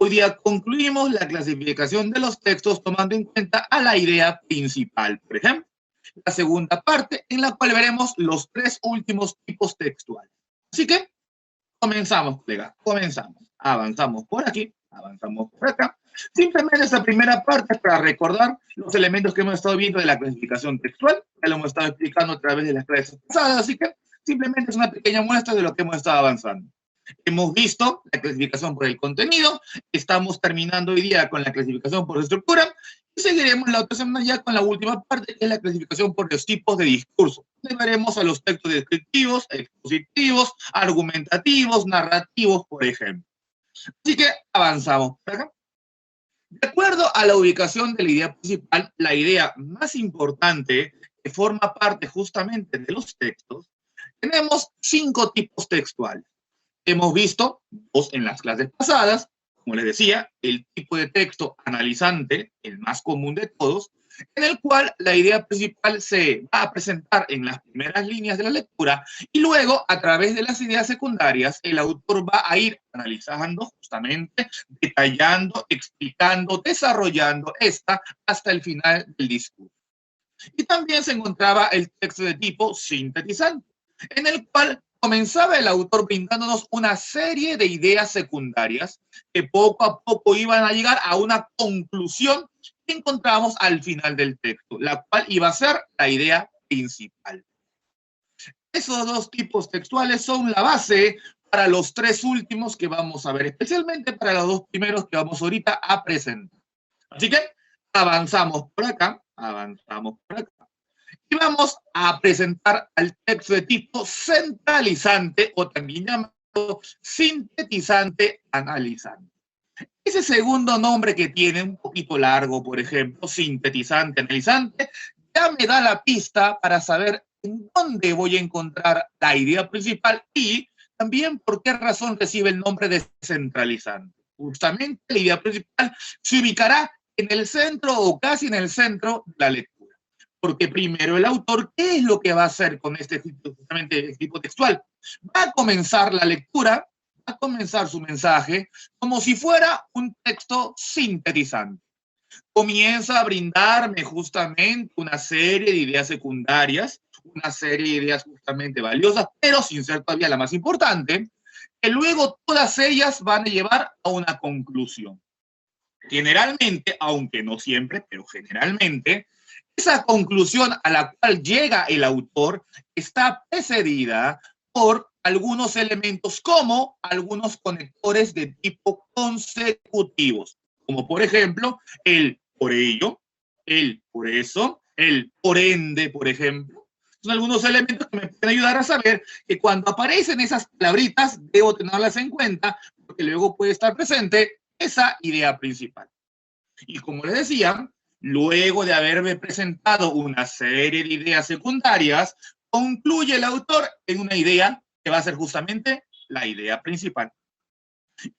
hoy día concluimos la clasificación de los textos tomando en cuenta a la idea principal, por ejemplo. La segunda parte en la cual veremos los tres últimos tipos textuales. Así que comenzamos, colegas, comenzamos. Avanzamos por aquí, avanzamos por acá. Simplemente esta primera parte es para recordar los elementos que hemos estado viendo de la clasificación textual. Ya lo hemos estado explicando a través de las clases pasadas, así que simplemente es una pequeña muestra de lo que hemos estado avanzando. Hemos visto la clasificación por el contenido, estamos terminando hoy día con la clasificación por estructura, y seguiremos la otra semana ya con la última parte, que es la clasificación por los tipos de discurso. Veremos a los textos descriptivos, expositivos, argumentativos, narrativos, por ejemplo. Así que avanzamos. De acuerdo a la ubicación de la idea principal, la idea más importante que forma parte justamente de los textos, tenemos 5 tipos textuales. Hemos visto 2 en las clases pasadas, como les decía, el tipo de texto analizante, el más común de todos, en el cual la idea principal se va a presentar en las primeras líneas de la lectura y luego, a través de las ideas secundarias, el autor va a ir analizando justamente, detallando, explicando, desarrollando esta hasta el final del discurso. Y también se encontraba el texto de tipo sintetizante, en el cual comenzaba el autor brindándonos una serie de ideas secundarias que poco a poco iban a llegar a una conclusión que encontramos al final del texto, la cual iba a ser la idea principal. Esos 2 tipos textuales son la base para los 3 últimos que vamos a ver, especialmente para los 2 primeros que vamos ahorita a presentar. Así que avanzamos por acá, y vamos a presentar al texto de tipo centralizante o también llamado sintetizante analizante. Ese segundo nombre que tiene, un poquito largo, por ejemplo, sintetizante analizante, ya me da la pista para saber en dónde voy a encontrar la idea principal y también por qué razón recibe el nombre de centralizante. Justamente la idea principal se ubicará en el centro o casi en el centro de la lectura. Porque primero el autor, ¿qué es lo que va a hacer con este tipo textual? Va a comenzar la lectura, va a comenzar su mensaje como si fuera un texto sintetizante. Comienza a brindarme justamente una serie de ideas secundarias, una serie de ideas justamente valiosas, pero sin ser todavía la más importante, que luego todas ellas van a llevar a una conclusión. Generalmente, aunque no siempre, pero generalmente, esa conclusión a la cual llega el autor está precedida por algunos elementos como algunos conectores de tipo consecutivos, como por ejemplo el por ello, el por eso, el por ende, por ejemplo. Son algunos elementos que me pueden ayudar a saber que cuando aparecen esas palabritas debo tenerlas en cuenta porque luego puede estar presente esa idea principal. Y como les decía, luego de haberme presentado una serie de ideas secundarias, concluye el autor en una idea que va a ser justamente la idea principal.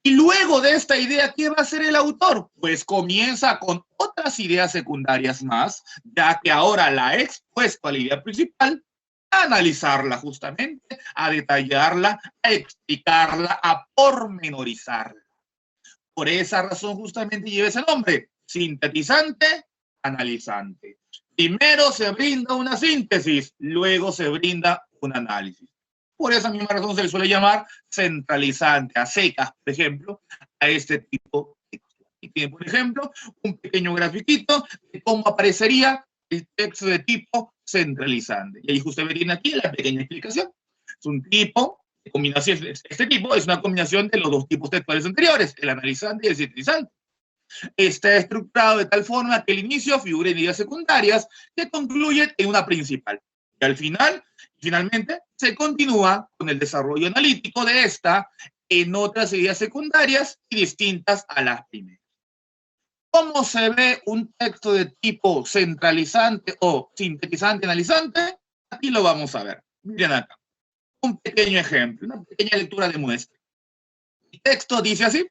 Y luego de esta idea, ¿qué va a hacer el autor? Pues comienza con otras ideas secundarias más, ya que ahora la he expuesto a la idea principal, a analizarla justamente, a detallarla, a explicarla, a pormenorizarla. Por esa razón justamente lleva ese nombre, sintetizante, analizante. Primero se brinda una síntesis, luego se brinda un análisis. Por esa misma razón se le suele llamar centralizante, a secas, por ejemplo, a este tipo de texto. Y tiene, por ejemplo, un pequeño grafiquito de cómo aparecería el texto de tipo centralizante. Y ahí justamente tiene aquí la pequeña explicación. Es un tipo de combinación, este tipo es una combinación de los 2 tipos textuales anteriores, el analizante y el sintetizante. Está estructurado de tal forma que el inicio figure en ideas secundarias que concluyen en una principal. Y al final, finalmente, se continúa con el desarrollo analítico de esta en otras ideas secundarias y distintas a las primeras. ¿Cómo se ve un texto de tipo centralizante o sintetizante analizante? Aquí lo vamos a ver. Miren acá. Un pequeño ejemplo, una pequeña lectura de muestra. El texto dice así: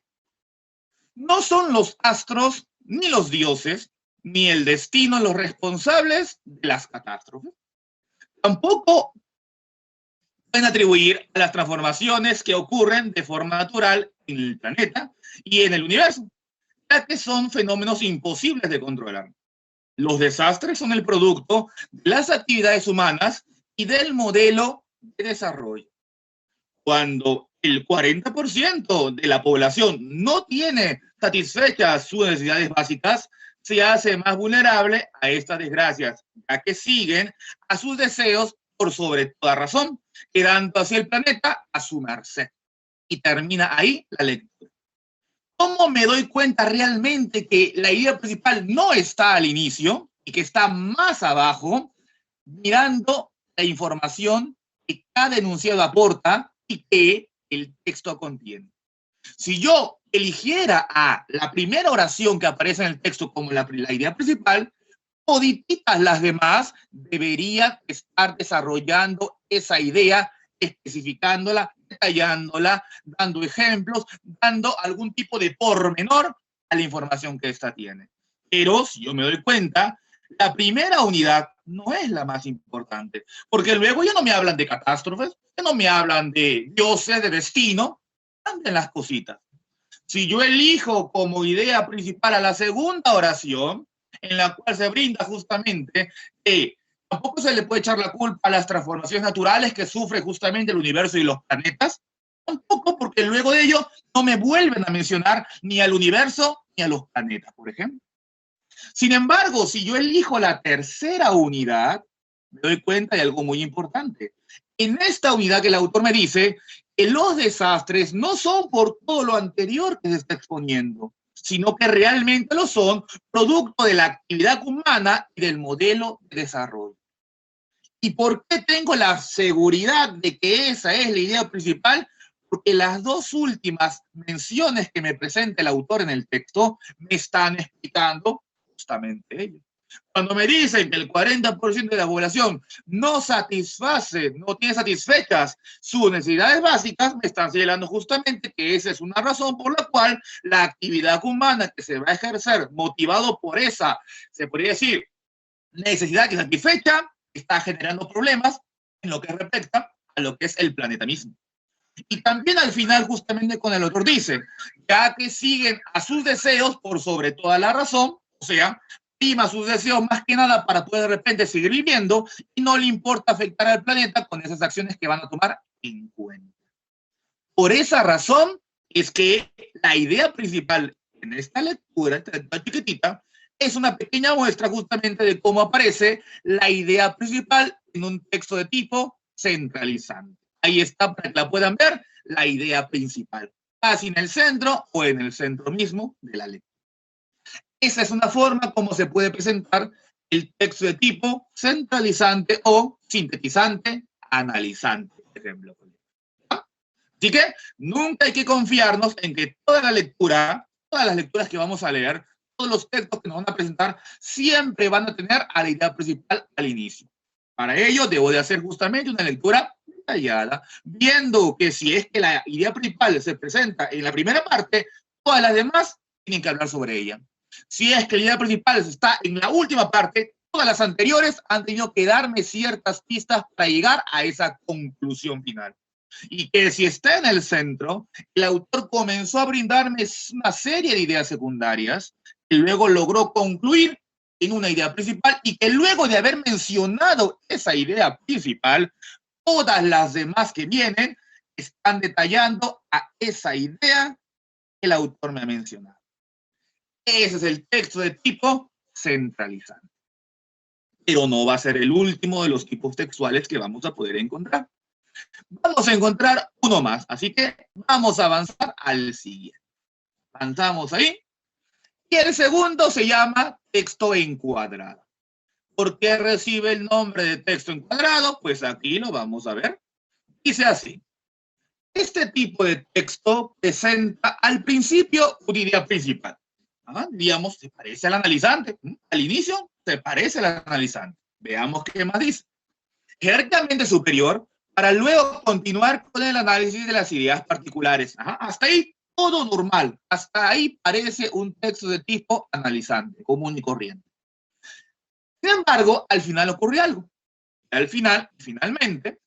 no son los astros, ni los dioses, ni el destino los responsables de las catástrofes. Tampoco pueden atribuir a las transformaciones que ocurren de forma natural en el planeta y en el universo, ya que son fenómenos imposibles de controlar. Los desastres son el producto de las actividades humanas y del modelo de desarrollo. Cuando el 40% de la población no tiene satisfechas sus necesidades básicas, se hace más vulnerable a estas desgracias, ya que siguen a sus deseos por sobre toda razón, quedando así el planeta a su merced. Y termina ahí la lectura. ¿Cómo me doy cuenta realmente que la idea principal no está al inicio y que está más abajo? Mirando la información que cada enunciado aporta y que el texto contiene. Si yo eligiera a la primera oración que aparece en el texto como la idea principal, todititas las demás deberían estar desarrollando esa idea, especificándola, detallándola, dando ejemplos, dando algún tipo de pormenor a la información que ésta tiene. Pero si yo me doy cuenta, la primera unidad no es la más importante, porque luego ya no me hablan de catástrofes, ya no me hablan de dioses, de destino, anden las cositas. Si yo elijo como idea principal a la segunda oración, en la cual se brinda justamente que tampoco se le puede echar la culpa a las transformaciones naturales que sufre justamente el universo y los planetas, tampoco, porque luego de ello no me vuelven a mencionar ni al universo ni a los planetas, por ejemplo. Sin embargo, si yo elijo la tercera unidad, me doy cuenta de algo muy importante. En esta unidad que el autor me dice que los desastres no son por todo lo anterior que se está exponiendo, sino que realmente lo son producto de la actividad humana y del modelo de desarrollo. ¿Y por qué tengo la seguridad de que esa es la idea principal? Porque las dos últimas menciones que me presenta el autor en el texto me están explicando justamente ello. Cuando me dicen que el 40% de la población no satisface, no tiene satisfechas sus necesidades básicas, me están señalando justamente que esa es una razón por la cual la actividad humana que se va a ejercer motivado por esa, se podría decir, necesidad que satisfecha, está generando problemas en lo que respecta a lo que es el planeta mismo. Y también al final, justamente con el autor dice, ya que siguen a sus deseos por sobre toda la razón, o sea, prima sus deseos más que nada para poder de repente seguir viviendo y no le importa afectar al planeta con esas acciones que van a tomar en cuenta. Por esa razón es que la idea principal en esta lectura, esta chiquitita, es una pequeña muestra justamente de cómo aparece la idea principal en un texto de tipo centralizante. Ahí está, para que la puedan ver, la idea principal, casi en el centro o en el centro mismo de la lectura. Esa es una forma como se puede presentar el texto de tipo centralizante o sintetizante, analizante, por ejemplo. Así que nunca hay que confiarnos en que toda la lectura, todas las lecturas que vamos a leer, todos los textos que nos van a presentar, siempre van a tener a la idea principal al inicio. Para ello, debo de hacer justamente una lectura detallada, viendo que si es que la idea principal se presenta en la primera parte, todas las demás tienen que hablar sobre ella. Si es que la idea principal está en la última parte, todas las anteriores han tenido que darme ciertas pistas para llegar a esa conclusión final. Y que si está en el centro, el autor comenzó a brindarme una serie de ideas secundarias que luego logró concluir en una idea principal y que luego de haber mencionado esa idea principal, todas las demás que vienen están detallando a esa idea que el autor me ha mencionado. Ese es el texto de tipo centralizante. Pero no va a ser el último de los tipos textuales que vamos a poder encontrar. Vamos a encontrar uno más, así que vamos a avanzar al siguiente. Avanzamos ahí. Y el segundo se llama texto encuadrado. ¿Por qué recibe el nombre de texto encuadrado? Pues aquí lo vamos a ver. Dice así. Este tipo de texto presenta al principio una idea principal. Digamos, se parece al analizante. Al inicio, se parece al analizante. Veamos qué más dice. Jerárquicamente superior, para luego continuar con el análisis de las ideas particulares. Hasta ahí todo normal. Hasta ahí parece un texto de tipo analizante, común y corriente. Sin embargo, al final ocurre algo. Al final, finalmente,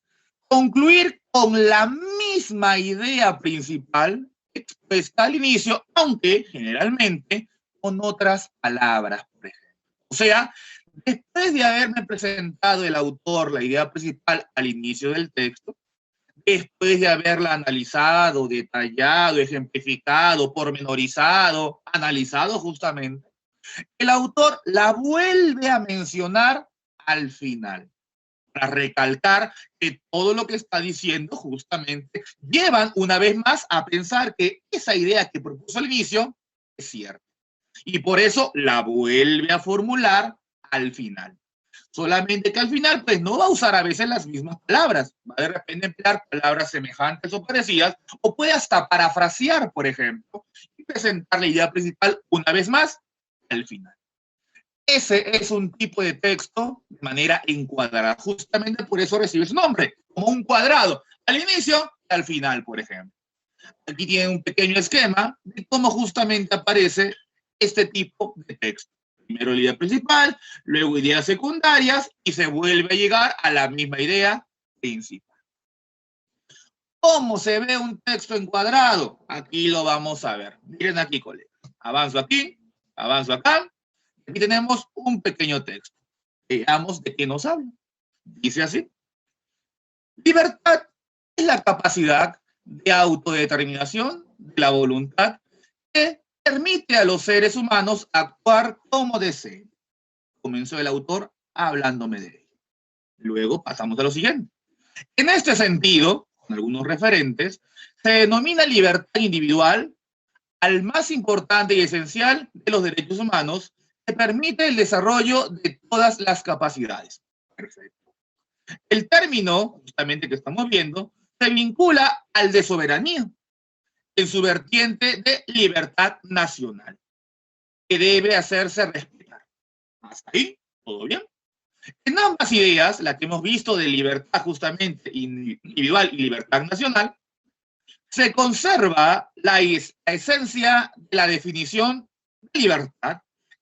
concluir con la misma idea principal expuesta al inicio, aunque generalmente con otras palabras, por ejemplo. O sea, después de haberme presentado el autor la idea principal al inicio del texto, después de haberla analizado, detallado, ejemplificado, pormenorizado, analizado justamente, el autor la vuelve a mencionar al final, para recalcar que todo lo que está diciendo justamente llevan una vez más a pensar que esa idea que propuso al inicio es cierta. Y por eso la vuelve a formular al final. Solamente que al final, pues no va a usar a veces las mismas palabras. Va de repente a emplear palabras semejantes o parecidas, o puede hasta parafrasear, por ejemplo, y presentar la idea principal una vez más al final. Ese es un tipo de texto de manera encuadrada. Justamente por eso recibe su nombre, como un cuadrado, al inicio y al final, por ejemplo. Aquí tiene un pequeño esquema de cómo justamente aparece este tipo de texto. Primero la idea principal, luego ideas secundarias y se vuelve a llegar a la misma idea principal. ¿Cómo se ve un texto encuadrado? Aquí lo vamos a ver. Miren aquí, colegas. Avanzo aquí, avanzo acá. Aquí tenemos un pequeño texto. Veamos de qué nos habla. Dice así. Libertad es la capacidad de autodeterminación de la voluntad que permite a los seres humanos actuar como deseen. Comenzó el autor hablándome de ello. Luego pasamos a lo siguiente. En este sentido, con algunos referentes, se denomina libertad individual al más importante y esencial de los derechos humanos que permite el desarrollo de todas las capacidades. Perfecto. El término, justamente que estamos viendo, se vincula al de soberanía, en su vertiente de libertad nacional, que debe hacerse respetar. Hasta ahí, ¿todo bien? En ambas ideas, la que hemos visto de libertad justamente individual y libertad nacional, se conserva la esencia de la definición de libertad,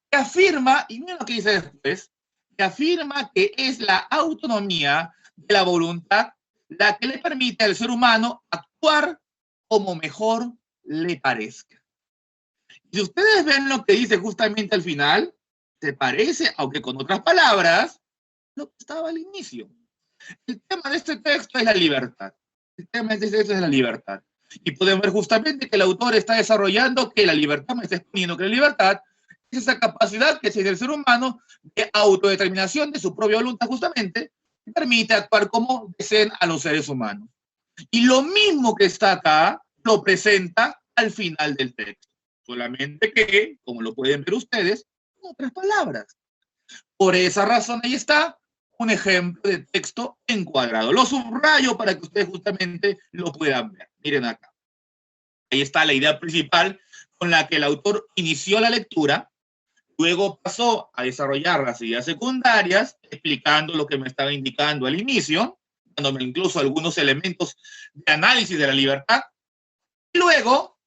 que afirma, y miren lo que dice después, que afirma que es la autonomía de la voluntad la que le permite al ser humano actuar como mejor le parezca. Si ustedes ven lo que dice justamente al final, se parece, aunque con otras palabras, lo que estaba al inicio. El tema de este texto es la libertad. El tema de este texto es la libertad. Y podemos ver justamente que el autor está desarrollando que la libertad, me está exponiendo que la libertad es esa capacidad que tiene el ser humano de autodeterminación de su propia voluntad justamente, que permite actuar como deseen a los seres humanos. Y lo mismo que está acá, lo presenta al final del texto. Solamente que, como lo pueden ver ustedes, con otras palabras. Por esa razón, ahí está un ejemplo de texto encuadrado. Lo subrayo para que ustedes justamente lo puedan ver. Miren acá. Ahí está la idea principal con la que el autor inició la lectura, luego pasó a desarrollar las ideas secundarias, explicando lo que me estaba indicando al inicio, dándome incluso algunos elementos de análisis de la libertad, y luego,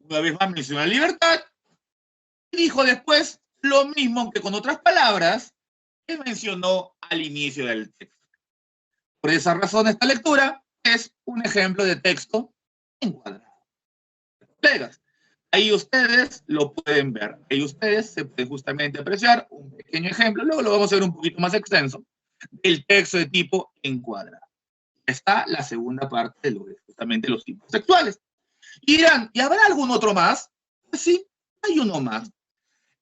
una vez más mencionó la libertad, y dijo después lo mismo que con otras palabras que mencionó al inicio del texto. Por esa razón, esta lectura es un ejemplo de texto encuadrado. Colegas, ahí ustedes lo pueden ver. Ahí ustedes se pueden justamente apreciar un pequeño ejemplo, luego lo vamos a ver un poquito más extenso, del texto de tipo encuadrado. Está la segunda parte de lo que justamente los tipos textuales. Y dirán, ¿y habrá algún otro más? Pues sí, hay uno más.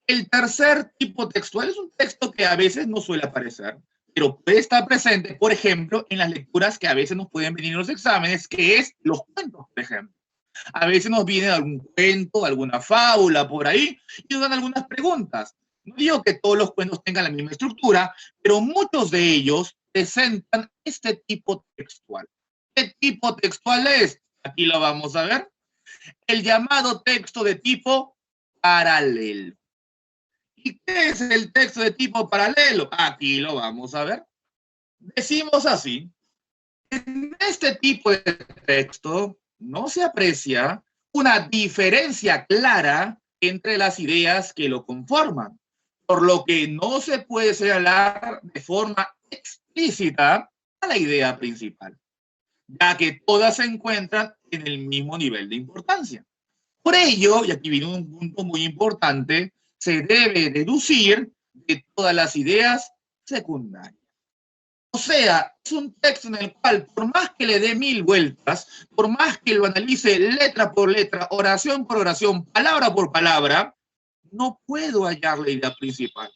El tercer tipo textual es un texto que a veces no suele aparecer, pero puede estar presente, por ejemplo, en las lecturas que a veces nos pueden venir en los exámenes, que es los cuentos, por ejemplo. A veces nos viene algún cuento, alguna fábula por ahí, y nos dan algunas preguntas. No digo que todos los cuentos tengan la misma estructura, pero muchos de ellos presentan este tipo textual. ¿Qué tipo textual es? Aquí lo vamos a ver. El llamado texto de tipo paralelo. ¿Y qué es el texto de tipo paralelo? Aquí lo vamos a ver. Decimos así. En este tipo de texto no se aprecia una diferencia clara entre las ideas que lo conforman, por lo que no se puede señalar de forma explícita a la idea principal. ya que todas se encuentran en el mismo nivel de importancia. Por ello, y aquí viene un punto muy importante, se debe deducir de todas las ideas secundarias. O sea, es un texto en el cual, por más que le dé 1000 vueltas, por más que lo analice letra por letra, oración por oración, palabra por palabra, no puedo hallar la idea principal.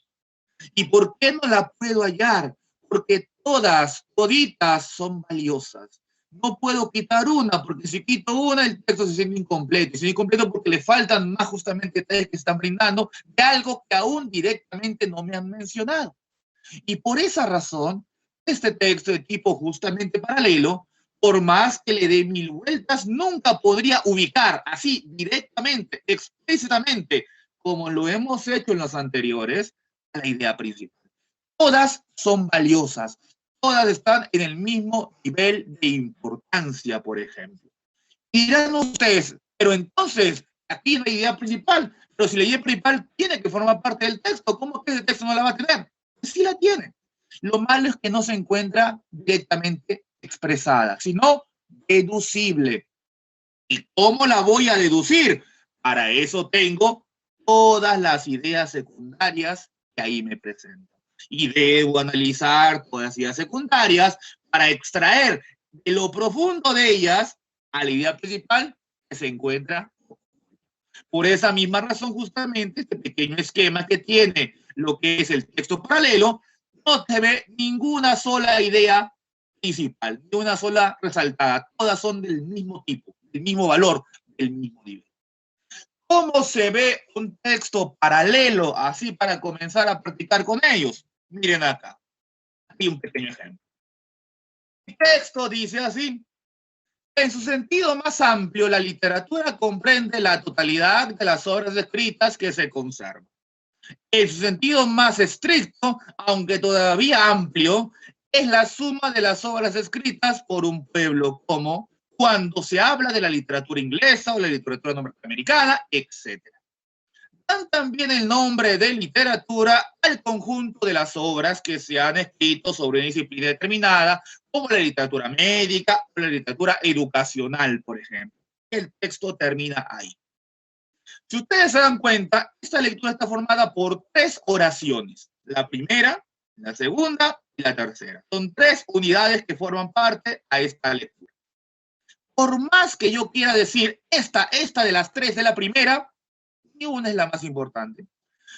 ¿Y por qué no la puedo hallar? Porque todas, toditas son valiosas. No puedo quitar una, porque si quito una, el texto se siente incompleto. Y se siente incompleto porque le faltan más justamente detalles que están brindando de algo que aún directamente no me han mencionado. Y por esa razón, este texto de tipo justamente paralelo, por más que le dé 1000 vueltas, nunca podría ubicar así directamente, explícitamente, como lo hemos hecho en los anteriores, la idea principal. Todas son valiosas, todas están en el mismo nivel de importancia, por ejemplo. Y dirán ustedes, pero entonces, aquí la idea principal, pero si la idea principal tiene que formar parte del texto, ¿cómo que ese texto no la va a tener? Sí la tiene. Lo malo es que no se encuentra directamente expresada, sino deducible. ¿Y cómo la voy a deducir? Para eso tengo todas las ideas secundarias que ahí me presentan. Y debo analizar todas las ideas secundarias para extraer de lo profundo de ellas a la idea principal que se encuentra. Por esa misma razón, justamente, este pequeño esquema que tiene lo que es el texto paralelo, no se ve ninguna sola idea principal, ni una sola resaltada. Todas son del mismo tipo, del mismo valor, del mismo nivel. ¿Cómo se ve un texto paralelo así para comenzar a practicar con ellos? Miren acá, aquí un pequeño ejemplo. El texto dice así: en su sentido más amplio, la literatura comprende la totalidad de las obras escritas que se conservan. En su sentido más estricto, aunque todavía amplio, es la suma de las obras escritas por un pueblo, como cuando se habla de la literatura inglesa o la literatura norteamericana, etc. Dan también el nombre de literatura al conjunto de las obras que se han escrito sobre una disciplina determinada, como la literatura médica o la literatura educacional, por ejemplo. El texto termina ahí. Si ustedes se dan cuenta, esta lectura está formada por 3 oraciones. La primera, la segunda y la tercera. Son 3 unidades que forman parte a esta lectura. Por más que yo quiera decir esta de las 3 de la primera, ni una es la más importante.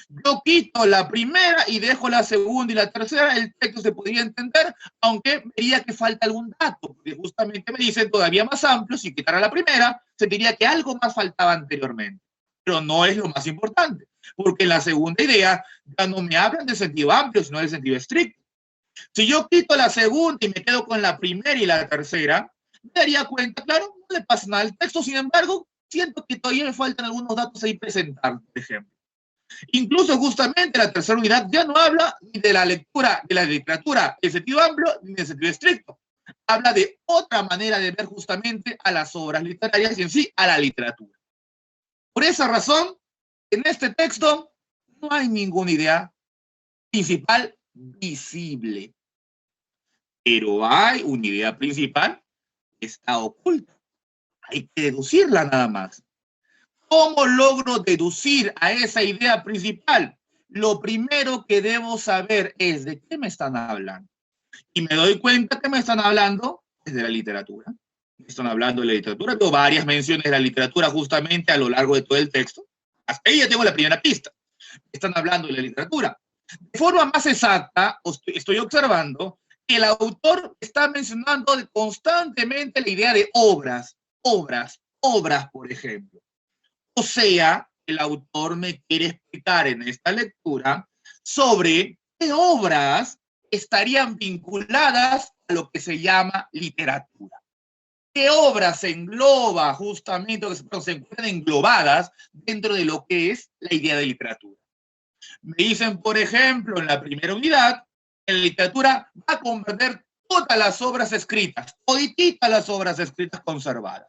Yo quito la primera y dejo la segunda y la tercera, el texto se podría entender, aunque vería que falta algún dato, porque justamente me dicen todavía más amplio, si quitara la primera, se diría que algo más faltaba anteriormente. Pero no es lo más importante, porque en la segunda idea ya no me hablan de sentido amplio, sino del sentido estricto. Si yo quito la segunda y me quedo con la primera y la tercera, me daría cuenta, claro, no le pasa nada al texto, sin embargo, siento que todavía me faltan algunos datos ahí presentar, por ejemplo. Incluso justamente la tercera unidad ya no habla ni de la lectura, de la literatura en sentido amplio, ni en sentido estricto. Habla de otra manera de ver justamente a las obras literarias y en sí a la literatura. Por esa razón, en este texto no hay ninguna idea principal visible. Pero hay una idea principal que está oculta. Hay que deducirla nada más. ¿Cómo logro deducir a esa idea principal? Lo primero que debo saber es de qué me están hablando. Y me doy cuenta que me están hablando de la literatura. Me están hablando de la literatura. Tengo varias menciones de la literatura justamente a lo largo de todo el texto. Hasta ahí ya tengo la primera pista. Están hablando de la literatura. De forma más exacta, estoy observando que el autor está mencionando constantemente la idea de obras, por ejemplo. O sea, el autor me quiere explicar en esta lectura sobre qué obras estarían vinculadas a lo que se llama literatura. ¿Qué obras se engloba justamente, o se encuentran englobadas dentro de lo que es la idea de literatura? Me dicen, por ejemplo, en la primera unidad, que la literatura va a comprender todas las obras escritas, todititas las obras escritas conservadas.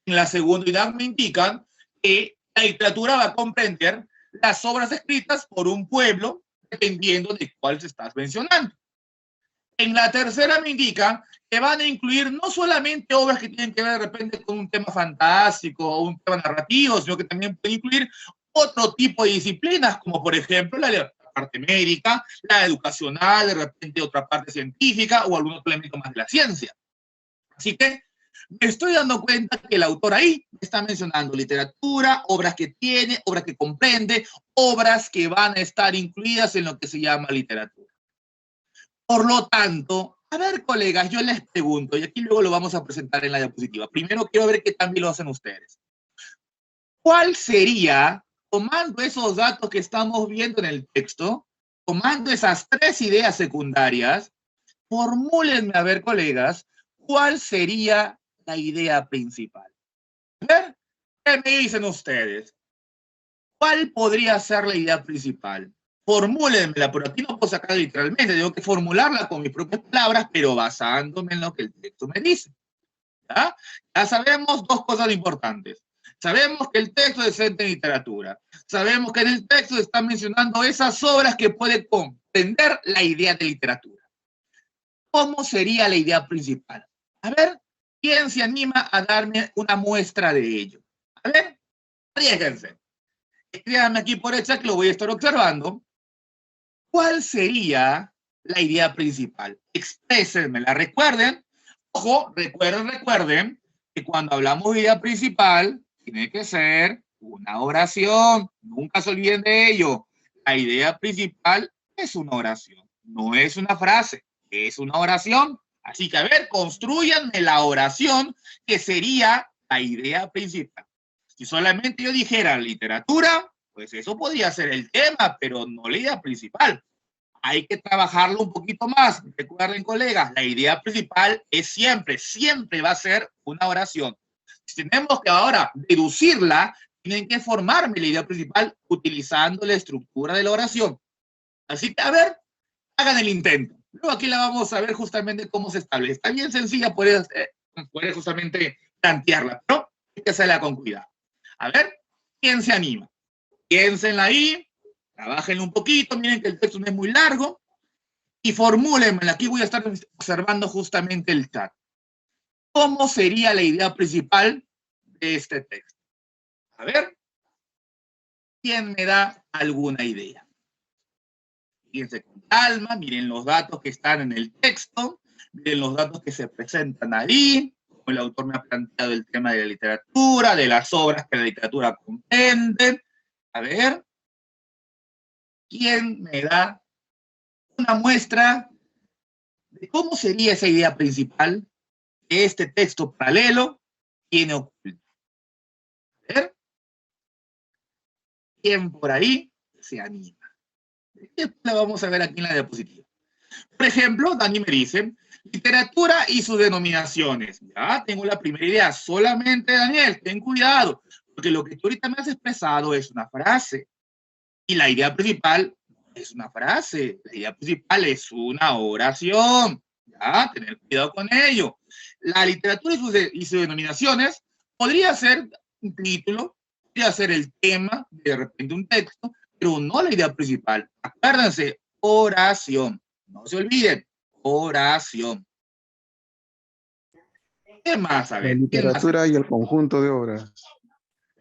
En la segunda unidad me indican que la literatura va a comprender las obras escritas por un pueblo, dependiendo de cuál se estás mencionando. En la tercera me indica que van a incluir no solamente obras que tienen que ver de repente con un tema fantástico o un tema narrativo, sino que también pueden incluir otro tipo de disciplinas, como por ejemplo la parte médica, la educacional, de repente otra parte científica o algún otro elemento más de la ciencia. Así que me estoy dando cuenta que el autor ahí está mencionando literatura, obras que tiene, obras que comprende, obras que van a estar incluidas en lo que se llama literatura. Por lo tanto, a ver, colegas, yo les pregunto, y aquí luego lo vamos a presentar en la diapositiva. Primero quiero ver qué también lo hacen ustedes. ¿Cuál sería, tomando esos datos que estamos viendo en el texto, tomando esas tres ideas secundarias, formúlenme, a ver, colegas, cuál sería la idea principal? A ver, ¿qué me dicen ustedes? ¿Cuál podría ser la idea principal? Formúlenmela, por aquí no puedo sacar literalmente, tengo que formularla con mis propias palabras, pero basándome en lo que el texto me dice. ¿Ya? Ya sabemos dos cosas importantes. Sabemos que el texto es en literatura. Sabemos que en el texto está mencionando esas obras que pueden comprender la idea de literatura. ¿Cómo sería la idea principal? A ver, ¿quién se anima a darme una muestra de ello? A ver, arriésguense. Escríbanme aquí por el chat que lo voy a estar observando. ¿Cuál sería la idea principal? Exprésenmela. Recuerden, ojo, recuerden que cuando hablamos de idea principal, tiene que ser una oración. Nunca se olviden de ello. La idea principal es una oración, no es una frase, es una oración. Así que, a ver, construyanme la oración que sería la idea principal. Si solamente yo dijera literatura, pues eso podría ser el tema, pero no la idea principal. Hay que trabajarlo un poquito más. Recuerden, colegas, la idea principal es siempre va a ser una oración. Si tenemos que ahora deducirla, tienen que formarme la idea principal utilizando la estructura de la oración. Así que, a ver, hagan el intento. Luego aquí la vamos a ver justamente cómo se establece. Está bien sencilla, puedes justamente plantearla, pero hay que hacerla con cuidado. A ver, ¿quién se anima? Piénsenla ahí, trabajenla un poquito, miren que el texto no es muy largo, y formúlenmela. Aquí voy a estar observando justamente el chat. ¿Cómo sería la idea principal de este texto? A ver, ¿quién me da alguna idea? Fíjense con calma, miren los datos que están en el texto, miren los datos que se presentan ahí, como el autor me ha planteado el tema de la literatura, de las obras que la literatura comprende. A ver, ¿quién me da una muestra de cómo sería esa idea principal que este texto paralelo tiene oculto? A ver, ¿quién por ahí se anima? Esto la vamos a ver aquí en la diapositiva. Por ejemplo, Dani me dice, literatura y sus denominaciones. Ya tengo la primera idea. Solamente, Daniel, ten cuidado, porque lo que tú ahorita me has expresado es una frase. Y la idea principal es una frase. La idea principal es una oración. Ya, tener cuidado con ello. La literatura y sus denominaciones podría ser un título, podría ser el tema de repente un texto, pero no la idea principal. Acuérdense, oración. No se olviden, oración. ¿Qué más? A La ver, ¿qué más? literatura y el conjunto de obras.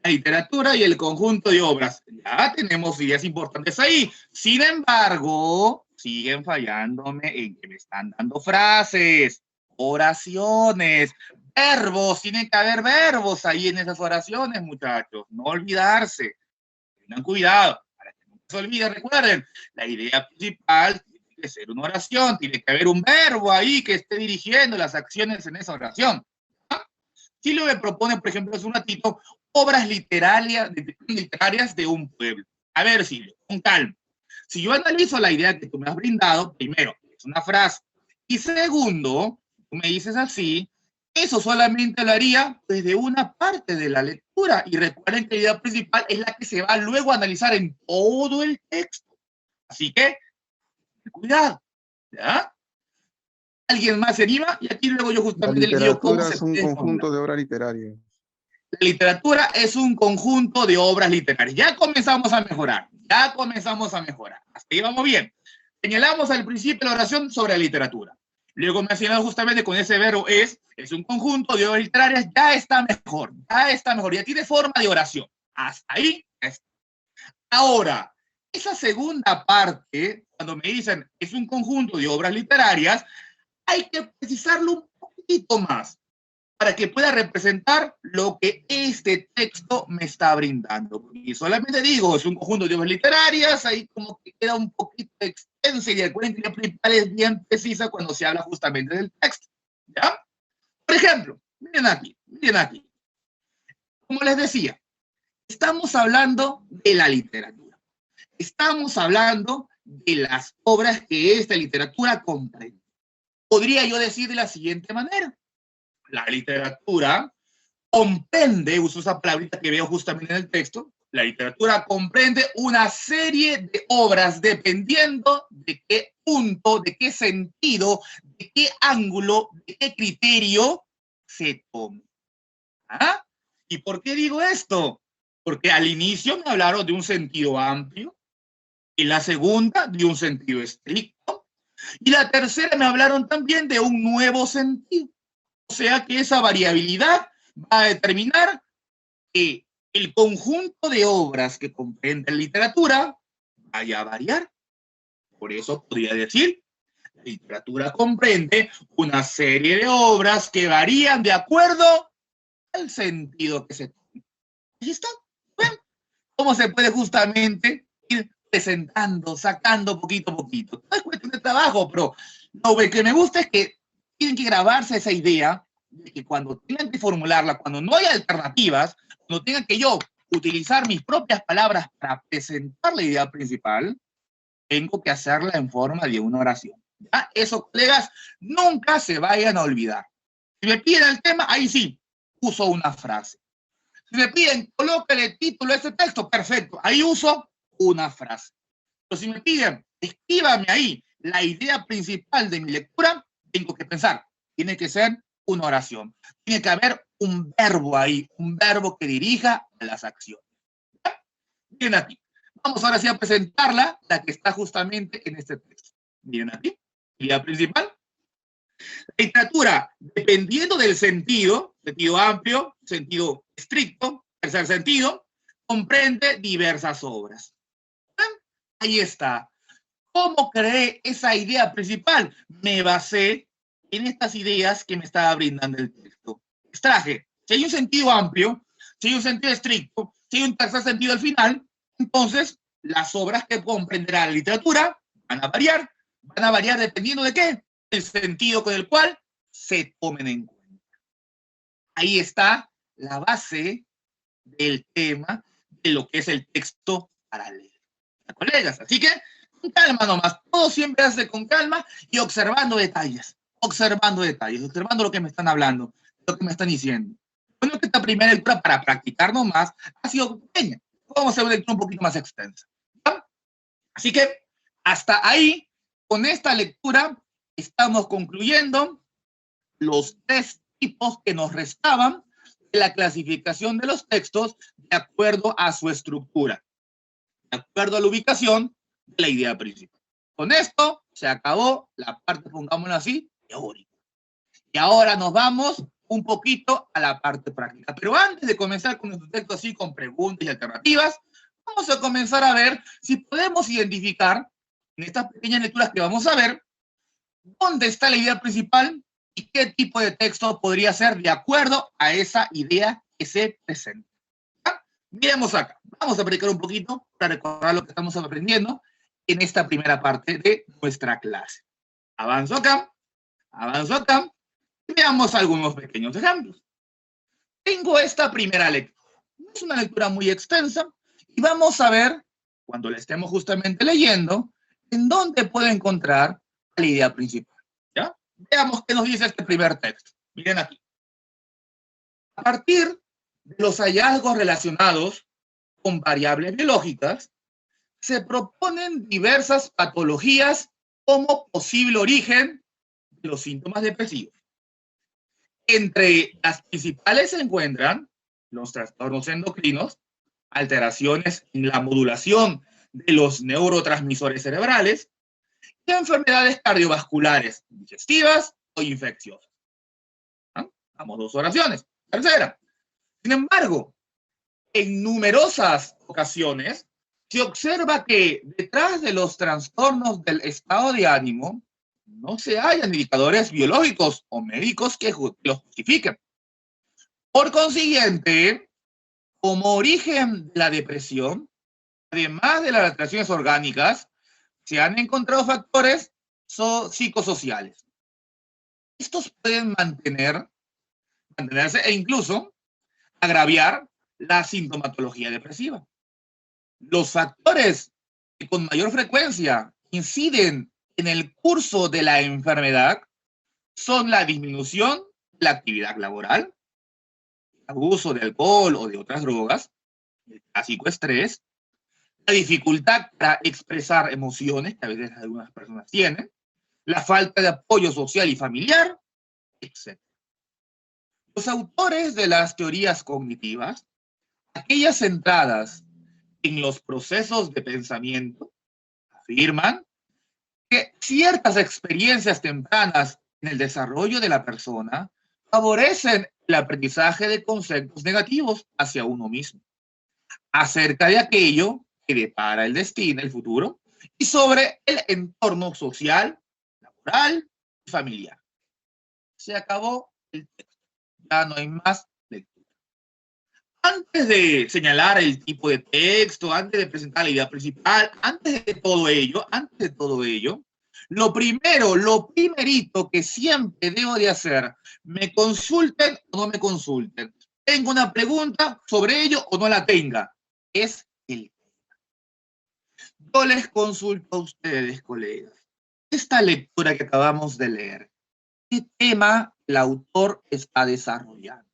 La literatura y el conjunto de obras. Ya tenemos ideas importantes ahí. Sin embargo, siguen fallándome en que me están dando frases, oraciones, verbos. Tienen que haber verbos ahí en esas oraciones, muchachos. No olvidarse. Tengan cuidado. Para que no se olviden, recuerden, la idea principal tiene que ser una oración. Tiene que haber un verbo ahí que esté dirigiendo las acciones en esa oración. Si lo me propone, por ejemplo, es un ratito, obras literarias de un pueblo. A ver, Silvio, con calma. Si yo analizo la idea que tú me has brindado, primero, es una frase. Y segundo, tú me dices así, eso solamente lo haría desde una parte de la lectura. Y recuerden que la idea principal es la que se va luego a analizar en todo el texto. Así que, cuidado, ¿ya? ¿Alguien más se anima? Y aquí luego yo justamente les digo cómo se puede La literatura es un conjunto de obras literarias. La literatura es un conjunto de obras literarias. Ya comenzamos a mejorar. Ya comenzamos a mejorar. Hasta ahí vamos bien. Señalamos al principio la oración sobre la literatura. Luego mencionado justamente con ese verbo es un conjunto de obras literarias, ya está mejor, ya tiene forma de oración. Hasta ahí está. Ahora, esa segunda parte, cuando me dicen es un conjunto de obras literarias, hay que precisarlo un poquito más para que pueda representar lo que este texto me está brindando. Y solamente digo, es un conjunto de obras literarias, ahí como que queda un poquito extenso y recuerden que la principal es bien precisa cuando se habla justamente del texto. ¿Ya? Por ejemplo, miren aquí. Como les decía, estamos hablando de la literatura. Estamos hablando de las obras que esta literatura comprende. Podría yo decir de la siguiente manera. La literatura comprende, uso esa palabrita que veo justamente en el texto, la literatura comprende una serie de obras dependiendo de qué punto, de qué sentido, de qué ángulo, de qué criterio se tome. ¿Ah? ¿Y por qué digo esto? Porque al inicio me hablaron de un sentido amplio, y la segunda de un sentido estricto, y la tercera me hablaron también de un nuevo sentido. O sea que esa variabilidad va a determinar que el conjunto de obras que comprende la literatura vaya a variar. Por eso podría decir, la literatura comprende una serie de obras que varían de acuerdo al sentido que se tome. Ahí está. Bueno, ¿cómo se puede justamente ir presentando, sacando poquito a poquito? No es cuestión de trabajo, pero lo que me gusta es que tienen que grabarse esa idea de que cuando tengan que formularla, cuando no hay alternativas, cuando tengan que yo utilizar mis propias palabras para presentar la idea principal, tengo que hacerla en forma de una oración. ¿Ya? Eso, colegas, nunca se vayan a olvidar. Si me piden el tema, ahí sí, uso una frase. Si me piden, colócale el título a este texto, perfecto, ahí uso una frase. Pero si me piden, escríbame ahí la idea principal de mi lectura, tengo que pensar, tiene que ser una oración. Tiene que haber un verbo ahí, un verbo que dirija a las acciones. ¿Ya? Bien aquí. Vamos ahora sí a presentarla, la que está justamente en este texto. Miren aquí, idea principal. La literatura, dependiendo del sentido amplio, sentido estricto, tercer sentido, comprende diversas obras. ¿Ven? Ahí está. ¿Cómo creé esa idea principal? Me basé en estas ideas que me estaba brindando el texto. Extraje, si hay un sentido amplio, si hay un sentido estricto, si hay un tercer sentido al final, entonces las obras que comprenderá la literatura van a variar dependiendo de qué, el sentido con el cual se tomen en cuenta. Ahí está la base del tema de lo que es el texto para leer. Colegas, así que con calma nomás, todo siempre hace con calma y observando detalles, observando lo que me están hablando, lo que me están diciendo. Bueno, que esta primera lectura para practicar nomás ha sido pequeña. Vamos a hacer una lectura un poquito más extensa. ¿Ya? Así que hasta ahí, con esta lectura, estamos concluyendo los tres tipos que nos restaban de la clasificación de los textos de acuerdo a su estructura, de acuerdo a la ubicación de la idea principal. Con esto se acabó la parte, pongámoslo así, teórica. Y ahora nos vamos un poquito a la parte práctica. Pero antes de comenzar con nuestro texto así, con preguntas y alternativas, vamos a comenzar a ver si podemos identificar en estas pequeñas lecturas que vamos a ver dónde está la idea principal y qué tipo de texto podría ser de acuerdo a esa idea que se presenta. ¿Ya? Miremos acá. Vamos a practicar un poquito para recordar lo que estamos aprendiendo en esta primera parte de nuestra clase. Avanzo acá y veamos algunos pequeños ejemplos. Tengo esta primera lectura. Es una lectura muy extensa y vamos a ver, cuando la estemos justamente leyendo, en dónde puedo encontrar la idea principal. ¿Ya? Veamos qué nos dice este primer texto. Miren aquí. A partir de los hallazgos relacionados con variables biológicas, se proponen diversas patologías como posible origen de los síntomas depresivos. Entre las principales se encuentran los trastornos endocrinos, alteraciones en la modulación de los neurotransmisores cerebrales y enfermedades cardiovasculares, digestivas o infecciosas. ¿Ah? Damos 2 oraciones. Tercera. Sin embargo, en numerosas ocasiones se observa que detrás de los trastornos del estado de ánimo no se hallan indicadores biológicos o médicos que los justifiquen. Por consiguiente, como origen de la depresión, además de las alteraciones orgánicas, se han encontrado factores psicosociales. Estos pueden mantenerse e incluso agravar la sintomatología depresiva. Los factores que con mayor frecuencia inciden en el curso de la enfermedad son la disminución de la actividad laboral, el abuso de alcohol o de otras drogas, el clásico estrés, la dificultad para expresar emociones que a veces algunas personas tienen, la falta de apoyo social y familiar, etc. Los autores de las teorías cognitivas, aquellas centradas en los procesos de pensamiento, afirman que ciertas experiencias tempranas en el desarrollo de la persona favorecen el aprendizaje de conceptos negativos hacia uno mismo, acerca de aquello que depara el destino, el futuro, y sobre el entorno social, laboral y familiar. Se acabó el texto. Ya no hay más lectura. Antes de señalar el tipo de texto, antes de presentar la idea principal, antes de todo ello, lo primerito que siempre debo de hacer, me consulten o no me consulten, tengo una pregunta sobre ello o no la tenga, es el tema. Yo les consulto a ustedes, colegas, esta lectura que acabamos de leer, ¿qué tema el autor está desarrollando?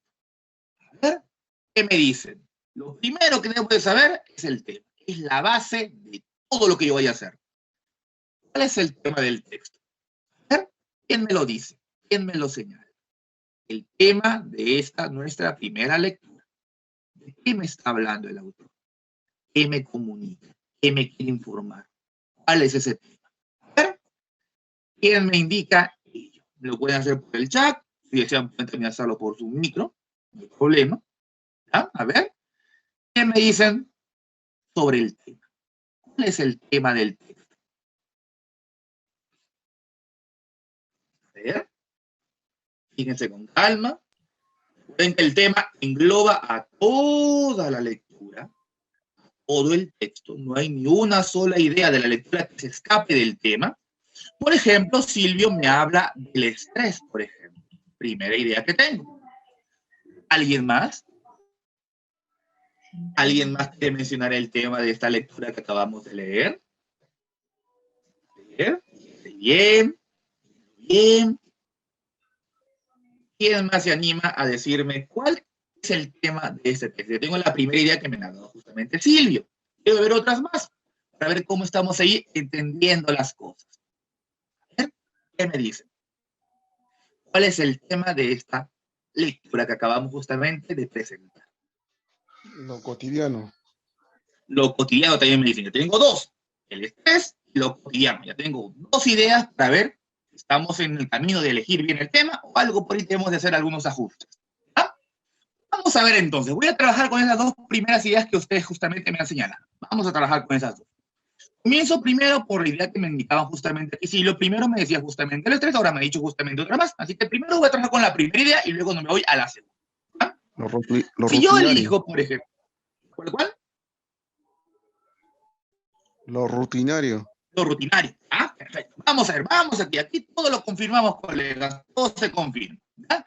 A ver, ¿qué me dicen? Lo primero que debo de saber es el tema, es la base de todo lo que yo vaya a hacer. ¿Cuál es el tema del texto? A ver, ¿quién me lo dice? ¿Quién me lo señala? El tema de esta nuestra primera lectura. ¿De qué me está hablando el autor? ¿Qué me comunica? ¿Qué me quiere informar? ¿Cuál es ese tema? A ver, ¿quién me indica ello? Lo pueden hacer por el chat, si desean pueden también hacerlo por su micro, no hay problema. ¿Ya? A ver, ¿qué me dicen sobre el tema? ¿Cuál es el tema del texto? A ver, fíjense con calma. Ven que el tema engloba a toda la lectura, todo el texto. No hay ni una sola idea de la lectura que se escape del tema. Por ejemplo, Silvio me habla del estrés, por ejemplo. Primera idea que tengo. ¿Alguien más? ¿Alguien más quiere mencionar el tema de esta lectura que acabamos de leer? Bien, bien. ¿Quién más se anima a decirme cuál es el tema de este texto? Yo tengo la primera idea que me ha dado justamente Silvio. Quiero ver otras más para ver cómo estamos ahí entendiendo las cosas. A ver, ¿qué me dicen? ¿Cuál es el tema de esta lectura que acabamos justamente de presentar? Lo cotidiano. Lo cotidiano también me dicen. Yo tengo 2. El estrés y lo cotidiano. Ya tengo 2 ideas para ver si estamos en el camino de elegir bien el tema o algo por ahí tenemos de hacer algunos ajustes. ¿Ah? Vamos a ver entonces. Voy a trabajar con esas 2 primeras ideas que ustedes justamente me han señalado. Vamos a trabajar con esas 2. Comienzo primero por la idea que me indicaban justamente. Y si lo primero me decía justamente el estrés, ahora me ha dicho justamente otra más. Así que primero voy a trabajar con la primera idea y luego no me voy a la segunda. ¿Ah? Si yo elijo, por ejemplo, ¿cuál? Lo rutinario. Lo rutinario. ¿Ah? Perfecto. Vamos a ver, vamos aquí. Aquí todo lo confirmamos, colegas. Todo se confirma. ¿Ya?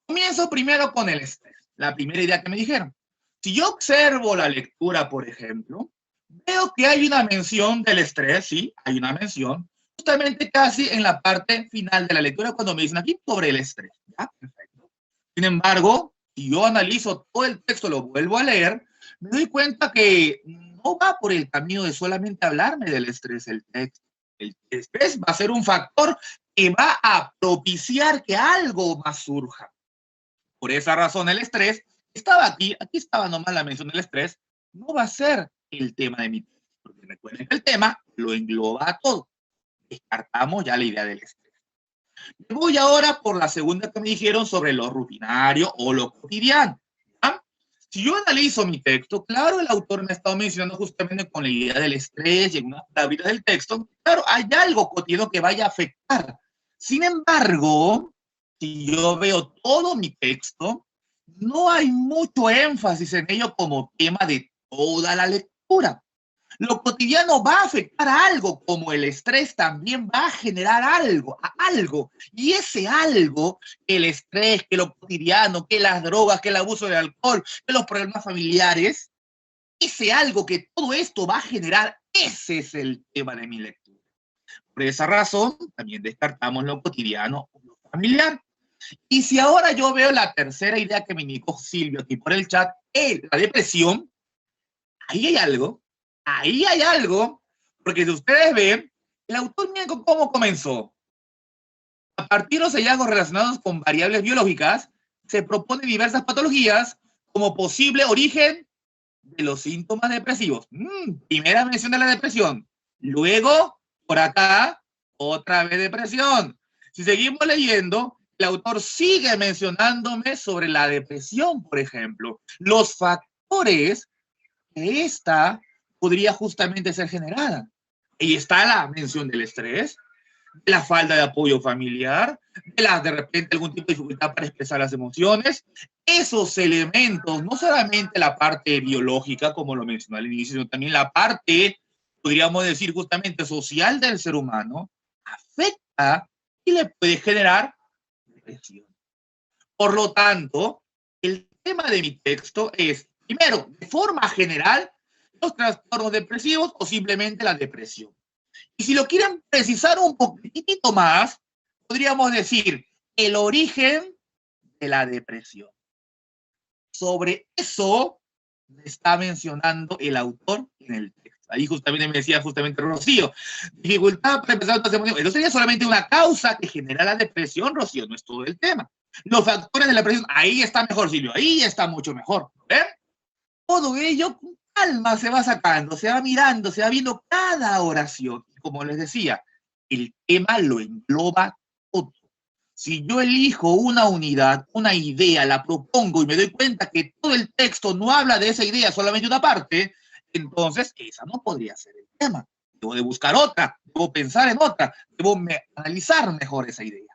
Comienzo primero con el estrés. La primera idea que me dijeron. Si yo observo la lectura, por ejemplo, veo que hay una mención del estrés, sí, hay una mención, justamente casi en la parte final de la lectura cuando me dicen aquí sobre el estrés. ¿Ya? Perfecto. Sin embargo, si yo analizo todo el texto, lo vuelvo a leer, me doy cuenta que no va por el camino de solamente hablarme del estrés el texto. El estrés va a ser un factor que va a propiciar que algo más surja. Por esa razón el estrés estaba aquí estaba nomás la mención del estrés, no va a ser el tema de mi texto, porque recuerden que el tema lo engloba a todo. Descartamos ya la idea del estrés. Voy ahora por la segunda que me dijeron sobre lo rutinario o lo cotidiano. ¿Ya? Si yo analizo mi texto, claro, el autor me ha estado mencionando justamente con la idea del estrés y en unas palabritas del texto, claro, hay algo cotidiano que vaya a afectar. Sin embargo, si yo veo todo mi texto, no hay mucho énfasis en ello como tema de toda la lectura. Lo cotidiano va a afectar a algo, como el estrés también va a generar algo, Y ese algo, el estrés, que lo cotidiano, que las drogas, que el abuso del alcohol, que los problemas familiares, ese algo que todo esto va a generar, ese es el tema de mi lectura. Por esa razón, también descartamos lo cotidiano o lo familiar. Y si ahora yo veo la tercera idea que me indicó Silvio aquí por el chat, la depresión, ahí hay algo, porque si ustedes ven, el autor miren cómo comenzó. A partir de los hallazgos relacionados con variables biológicas, se proponen diversas patologías como posible origen de los síntomas depresivos. Primera mención de la depresión. Luego, por acá, otra vez depresión. Si seguimos leyendo, el autor sigue mencionándome sobre la depresión, por ejemplo. Los factores que esta podría justamente ser generada. Ahí está la mención del estrés, de la falta de apoyo familiar, de repente algún tipo de dificultad para expresar las emociones. Esos elementos, no solamente la parte biológica, como lo mencioné al inicio, sino también la parte, podríamos decir, justamente social del ser humano, afecta y le puede generar depresión. Por lo tanto, el tema de mi texto es, primero, de forma general, los trastornos depresivos o simplemente la depresión. Y si lo quieren precisar un poquitito más, podríamos decir el origen de la depresión. Sobre eso me está mencionando el autor en el texto. Ahí justamente me decía Rocío, dificultad para empezar otras emociones. Eso sería solamente una causa que genera la depresión, Rocío, no es todo el tema. Los factores de la depresión, ahí está mejor, Silvio, ahí está mucho mejor. ¿Ven? Todo ello con calma se va sacando, se va mirando, se va viendo cada oración. Como les decía, el tema lo engloba todo. Si yo elijo una unidad, una idea, la propongo y me doy cuenta que todo el texto no habla de esa idea, solamente una parte, entonces esa no podría ser el tema. Debo de buscar otra, debo pensar en otra, debo analizar mejor esa idea.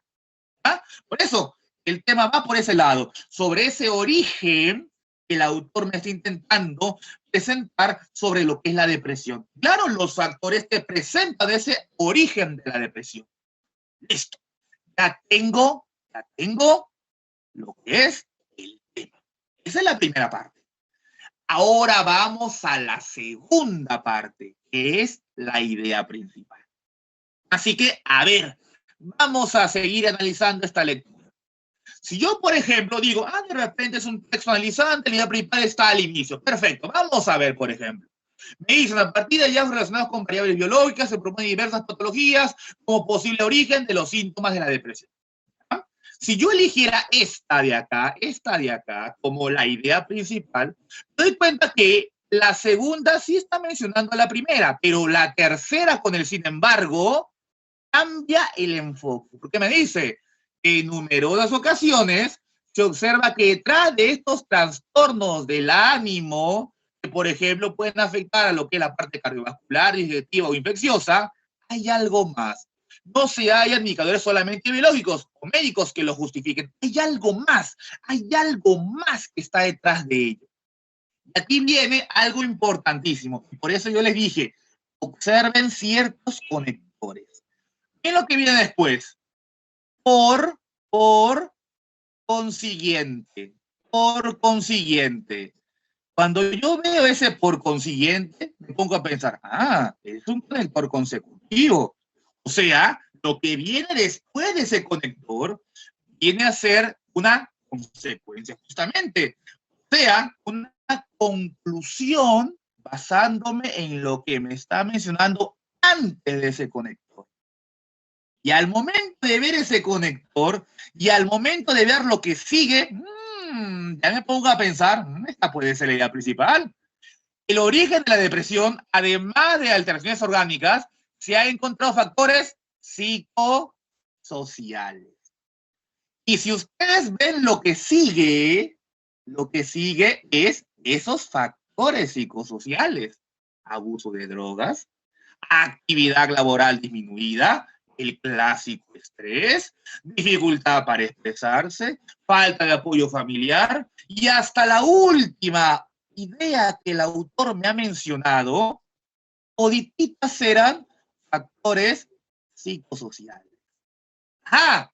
¿Ah? Por eso, el tema va por ese lado, sobre ese origen que el autor me está intentando presentar sobre lo que es la depresión. Claro, los factores que presenta de ese origen de la depresión. Listo. Ya tengo lo que es el tema. Esa es la primera parte. Ahora vamos a la segunda parte, que es la idea principal. Así que, a ver, vamos a seguir analizando esta lectura. Si yo, por ejemplo, digo, de repente es un texto analizante, la idea principal está al inicio. Perfecto, vamos a ver, por ejemplo. Me dicen, a partir de hallazgos relacionados con variables biológicas, se proponen diversas patologías como posible origen de los síntomas de la depresión. ¿Ah? Si yo eligiera esta de acá, como la idea principal, me doy cuenta que la segunda sí está mencionando a la primera, pero la tercera, con el sin embargo, cambia el enfoque. Porque me dice, en numerosas ocasiones se observa que detrás de estos trastornos del ánimo, que por ejemplo pueden afectar a lo que es la parte cardiovascular, digestiva o infecciosa, hay algo más. No se hay indicadores solamente biológicos o médicos que lo justifiquen. Hay algo más que está detrás de ello. Y aquí viene algo importantísimo. Por eso yo les dije, observen ciertos conectores. ¿Qué es lo que viene después? Por consiguiente, cuando yo veo ese por consiguiente, me pongo a pensar, es un conector consecutivo. O sea, lo que viene después de ese conector viene a ser una consecuencia, justamente. O sea, una conclusión basándome en lo que me está mencionando antes de ese conector. Y al momento de ver ese conector, y al momento de ver lo que sigue, ya me pongo a pensar, esta puede ser la idea principal. El origen de la depresión, además de alteraciones orgánicas, se han encontrado factores psicosociales. Y si ustedes ven lo que sigue es esos factores psicosociales. Abuso de drogas, actividad laboral disminuida, el clásico estrés, dificultad para expresarse, falta de apoyo familiar y hasta la última idea que el autor me ha mencionado, todititas serán factores psicosociales. ¡Ah!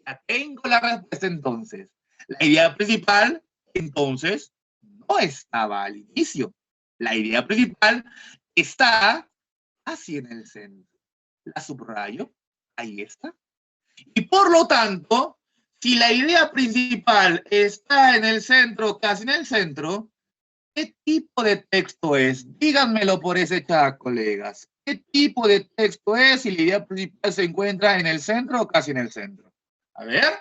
Ya tengo la respuesta entonces. La idea principal, entonces, no estaba al inicio. La idea principal está así en el centro. La subrayo, ahí está. Y por lo tanto, si la idea principal está en el centro, casi en el centro, ¿qué tipo de texto es? Díganmelo por ese chat, colegas. ¿Qué tipo de texto es si la idea principal se encuentra en el centro o casi en el centro? A ver.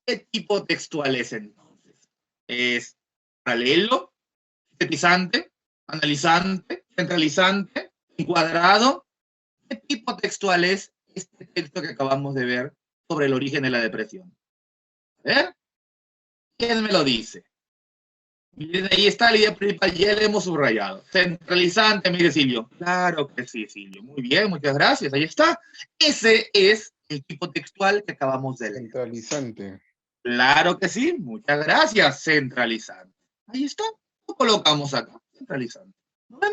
¿Qué tipo textual es entonces? ¿Es paralelo, sintetizante, analizante, centralizante, encuadrado? ¿Qué tipo textual es este texto que acabamos de ver sobre el origen de la depresión? A ver, ¿quién me lo dice? Miren, ahí está la idea principal, ya le hemos subrayado. Centralizante, mire Silvio. Claro que sí, Silvio. Muy bien, muchas gracias. Ahí está. Ese es el tipo textual que acabamos de leer. Centralizante. Claro que sí, muchas gracias. Centralizante. Ahí está. Lo colocamos acá. Centralizante. ¿No ven?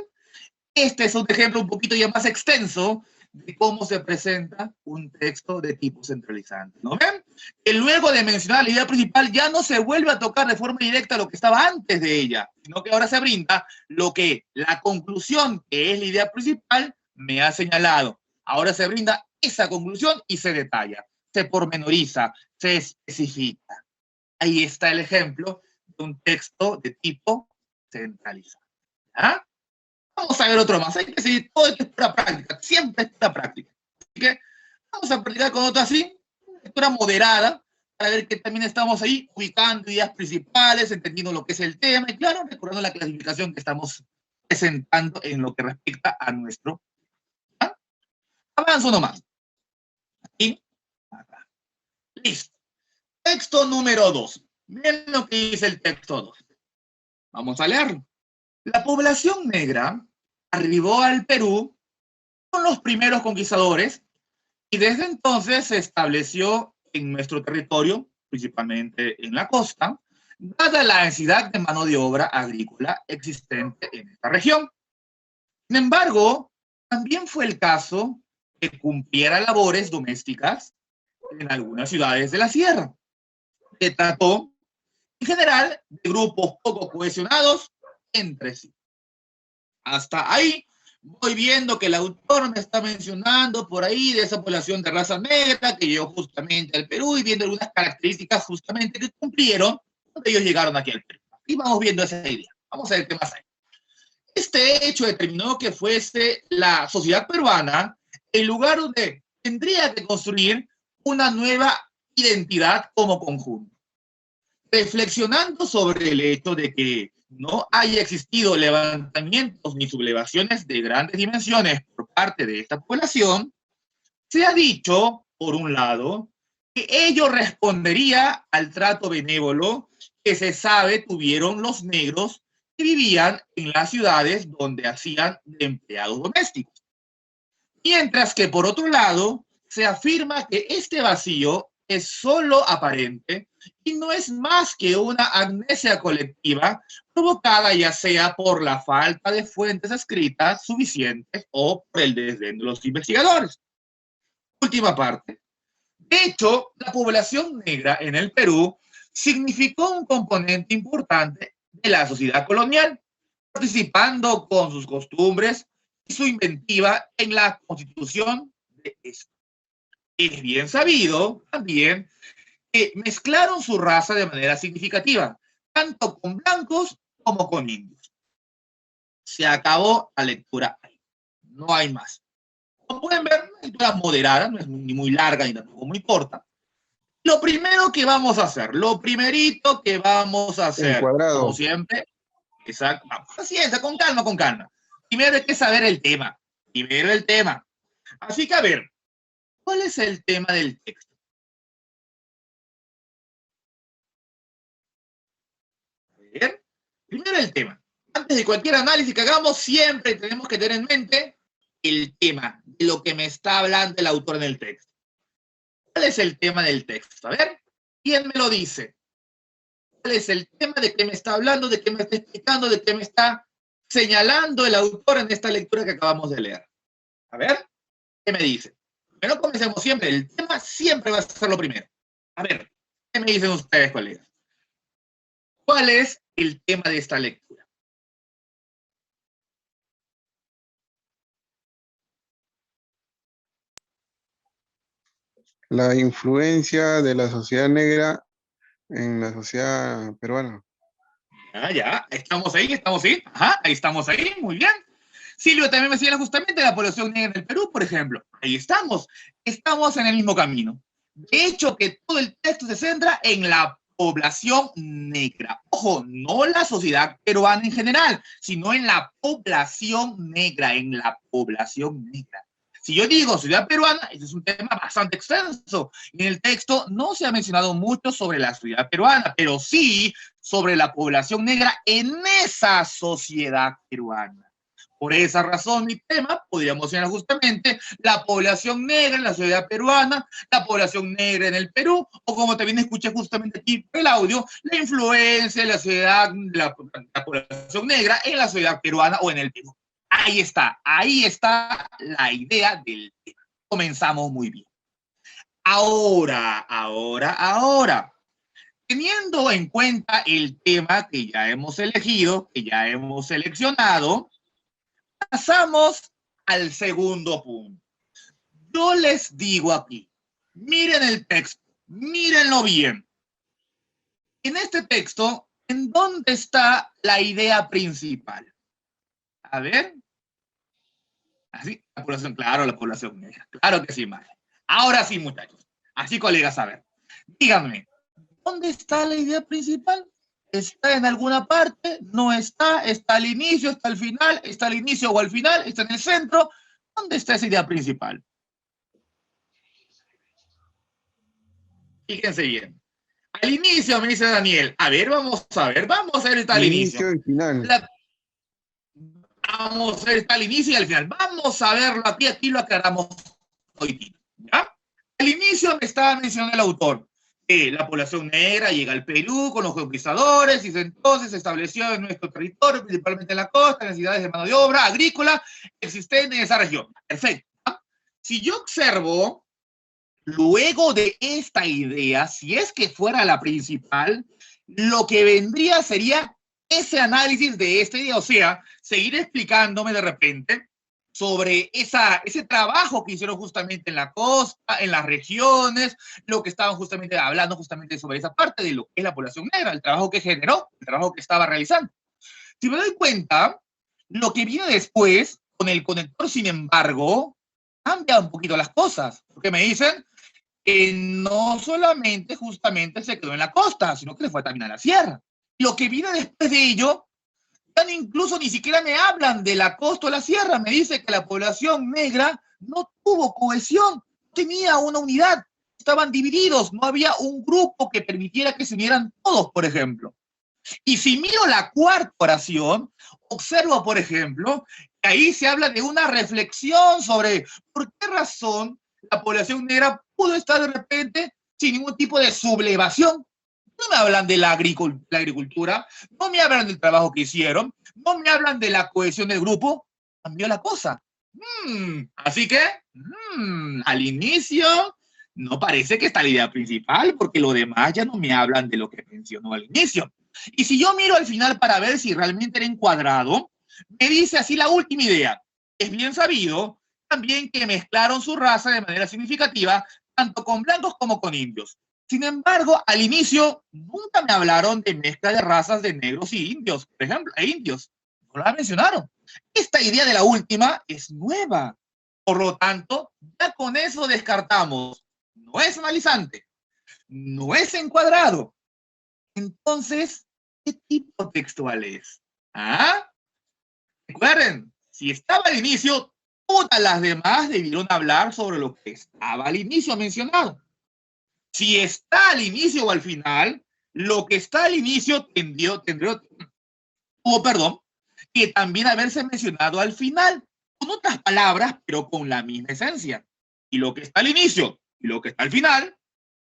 Este es un ejemplo un poquito ya más extenso de cómo se presenta un texto de tipo centralizante. ¿No ven? Que luego de mencionar la idea principal ya no se vuelve a tocar de forma directa lo que estaba antes de ella, sino que ahora se brinda lo que la conclusión, que es la idea principal, me ha señalado. Ahora se brinda esa conclusión y se detalla, se pormenoriza, se especifica. Ahí está el ejemplo de un texto de tipo centralizado. ¿Ah? Vamos a ver otro más. Hay que seguir, todo esto es pura práctica, siempre es pura práctica. Así que vamos a practicar con otro así, lectura moderada, para ver que también estamos ahí ubicando ideas principales, entendiendo lo que es el tema y, claro, recordando la clasificación que estamos presentando en lo que respecta a nuestro. ¿Ah? Avanzo nomás. Aquí, acá. Listo. Texto número 2. Miren lo que dice el texto 2. Vamos a leerlo. La población negra arribó al Perú con los primeros conquistadores y desde entonces se estableció en nuestro territorio, principalmente en la costa, dada la densidad de mano de obra agrícola existente en esta región. Sin embargo, también fue el caso que cumpliera labores domésticas en algunas ciudades de la sierra. Se trató, en general, de grupos poco cohesionados entre sí. Hasta ahí voy viendo que el autor me está mencionando por ahí de esa población de raza negra que llegó justamente al Perú y viendo algunas características justamente que cumplieron cuando ellos llegaron aquí al Perú. Y vamos viendo esa idea. Vamos a ver qué más hay. Este hecho determinó que fuese la sociedad peruana el lugar donde tendría que construir una nueva identidad como conjunto. Reflexionando sobre el hecho de que no haya existido levantamientos ni sublevaciones de grandes dimensiones por parte de esta población, se ha dicho, por un lado, que ello respondería al trato benévolo que se sabe tuvieron los negros que vivían en las ciudades donde hacían de empleados domésticos. Mientras que, por otro lado, se afirma que este vacío es solo aparente y no es más que una amnesia colectiva provocada ya sea por la falta de fuentes escritas suficientes o por el desdén de los investigadores. Última parte. De hecho, la población negra en el Perú significó un componente importante de la sociedad colonial, participando con sus costumbres y su inventiva en la constitución de esta. Es bien sabido también que mezclaron su raza de manera significativa, tanto con blancos como con indios. Se acabó la lectura ahí. No hay más. Como pueden ver, una lectura moderada, no es ni muy larga ni tampoco muy corta. Lo primero que vamos a hacer, lo primerito que vamos a hacer, Encuadrado. como siempre, exacto, paciencia, con calma, con calma. primero hay que saber el tema. Primero el tema. Así que, a ver, ¿cuál es el tema del texto? A ver, primero el tema. Antes de cualquier análisis que hagamos, siempre tenemos que tener en mente el tema, de lo que me está hablando el autor en el texto. ¿Cuál es el tema del texto? A ver, ¿quién me lo dice? ¿Cuál es el tema de qué me está hablando, de qué me está explicando, de qué me está señalando el autor en esta lectura que acabamos de leer? A ver, ¿qué me dice? Pero comencemos siempre, el tema siempre va a ser lo primero. A ver, ¿qué me dicen ustedes, colegas? ¿Cuál es el tema de esta lectura? La influencia de la sociedad negra en la sociedad peruana. Ya, estamos ahí, ajá, ahí estamos ahí, muy bien. Silvio también me señala justamente la población negra en el Perú, por ejemplo. Ahí estamos en el mismo camino. De hecho, que todo el texto se centra en la población negra. Ojo, no la sociedad peruana en general, sino en la población negra, en la población negra. Si yo digo sociedad peruana, ese es un tema bastante extenso. En el texto no se ha mencionado mucho sobre la sociedad peruana, pero sí sobre la población negra en esa sociedad peruana. Por esa razón, mi tema podría mencionar justamente la población negra en la sociedad peruana, la población negra en el Perú, o como también escuché justamente aquí el audio, la influencia de la sociedad, la población negra en la sociedad peruana o en el Perú. Ahí está la idea del tema. Comenzamos muy bien. Ahora. Teniendo en cuenta el tema que ya hemos elegido, que ya hemos seleccionado, pasamos al segundo punto. Yo les digo aquí, miren el texto, mírenlo bien. En este texto, ¿en dónde está la idea principal? A ver. Así, la población, claro, la población negra. Claro que sí, madre. Ahora sí, muchachos. Así, colegas, a ver. Díganme, ¿dónde está la idea principal? ¿Está en alguna parte? ¿No está? ¿Está al inicio? ¿Está al final? ¿Está al inicio o al final? ¿Está en el centro? ¿Dónde está esa idea principal? Fíjense bien. Al inicio, me dice Daniel. A ver, vamos a ver. Está al inicio. Inicio y final. Vamos a ver, está al inicio y al final. Vamos a verlo aquí lo aclaramos hoy. ¿Ya? Al inicio me estaba mencionando el autor. La población negra llega al Perú con los conquistadores y entonces se estableció en nuestro territorio, principalmente en la costa, necesidades de mano de obra agrícola existentes en esa región. Perfecto. Si yo observo, luego de esta idea, si es que fuera la principal, lo que vendría sería ese análisis de esta idea, o sea, seguir explicándome de repente sobre ese trabajo que hicieron justamente en la costa, en las regiones, lo que estaban justamente hablando justamente sobre esa parte de lo que es la población negra, el trabajo que generó, el trabajo que estaba realizando. Si me doy cuenta, lo que viene después, con el conector, sin embargo, cambia un poquito las cosas, porque me dicen que no solamente justamente se quedó en la costa, sino que se fue también a la sierra. Lo que viene después de ello, incluso ni siquiera me hablan de la costa o la sierra, me dice que la población negra no tuvo cohesión, no tenía una unidad, estaban divididos, no había un grupo que permitiera que se unieran todos, por ejemplo. Y si miro la cuarta oración, observo, por ejemplo, que ahí se habla de una reflexión sobre por qué razón la población negra pudo estar de repente sin ningún tipo de sublevación. No me hablan de la agricultura, no me hablan del trabajo que hicieron, no me hablan de la cohesión del grupo. Cambió la cosa. Así que, al inicio, no parece que está la idea principal, porque lo demás ya no me hablan de lo que mencionó al inicio. Y si yo miro al final para ver si realmente era encuadrado, me dice así la última idea. Es bien sabido también que mezclaron su raza de manera significativa, tanto con blancos como con indios. Sin embargo, al inicio nunca me hablaron de mezcla de razas de negros y indios, por ejemplo, e indios. No la mencionaron. Esta idea de la última es nueva. Por lo tanto, ya con eso descartamos. No es analizante, no es encuadrado. Entonces, ¿qué tipo textual es? ¿Ah? Recuerden, Si estaba al inicio, todas las demás debieron hablar sobre lo que estaba al inicio mencionado. Si está al inicio o al final, lo que está al inicio tendría que también haberse mencionado al final, con otras palabras, pero con la misma esencia. Y lo que está al inicio y lo que está al final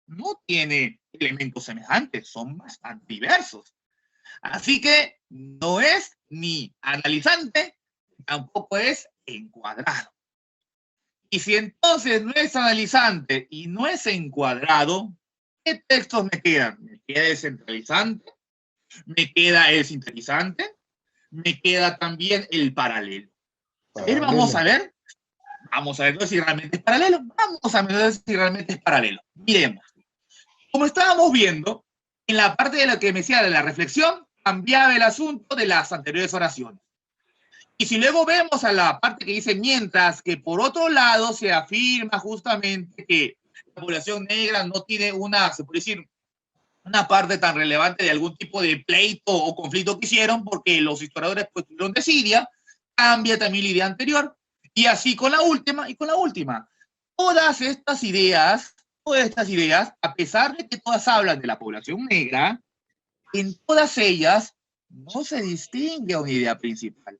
no tiene elementos semejantes, son bastante diversos. Así que no es ni analizante, tampoco es encuadrado. Y si entonces no es analizante y no es encuadrado, ¿qué textos me quedan? Me queda el centralizante, me queda el sintetizante, me queda también el paralelo. A ver, vamos a ver si realmente es paralelo. Vamos a ver si realmente es paralelo. Miremos. Como estábamos viendo, en la parte de lo que me decía de la reflexión, cambiaba el asunto de las anteriores oraciones. Y si luego vemos a la parte que dice mientras que por otro lado se afirma justamente que la población negra no tiene una, se puede decir, una parte tan relevante de algún tipo de pleito o conflicto que hicieron porque los historiadores pues tuvieron desidia, cambia también la idea anterior. Y así con la última y con la última. Todas estas ideas, a pesar de que todas hablan de la población negra, en todas ellas no se distingue una idea principal.